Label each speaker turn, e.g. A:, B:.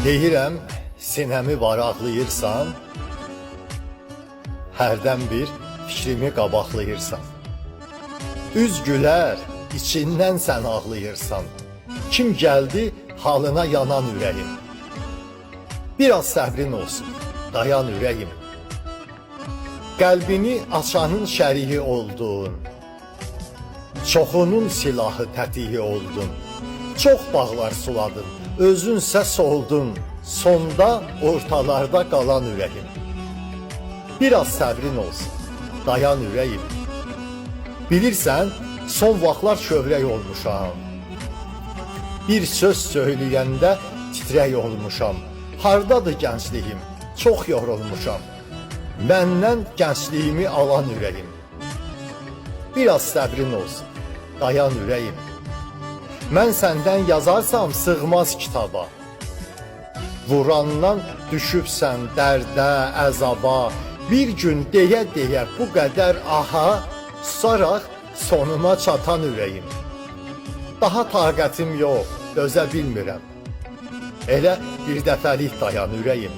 A: Deyirəm, sinəmi varaqlayırsan, hərdən bir fikrimi qabaqlayırsan. Üz gülər, içindən sən ağlayırsan. Kim gəldi, halına yanan ürəyim. Biraz səbrin olsun, dayan ürəyim. Qəlbini açanın şərihi oldun. Çoxunun silahı tətiyi oldun. Çox bağlar suladın, özünsə soldun. Sonda ortalarda qalan ürəyim. Biraz səbrin olsun, dayan ürəyim. Bilirsən, son vaxtlar kövrək olmuşam. Bir söz söyləyəndə titrək olmuşam. Hardadır gəncliyim, çox yorulmuşam. Məndən gəncliyimi alan ürəyim. Biraz səbrin olsun, dayan ürəyim. Mən səndən yazarsam sığmaz kitaba. Vurandan düşübsən dərdə, əzaba. Bir gün deyə-deyə bu qədər aha, susaraq sonuma çatan ürəyim. Daha taqətim yox, dözə bilmirəm. Elə bir dəfəlik dayan ürəyim.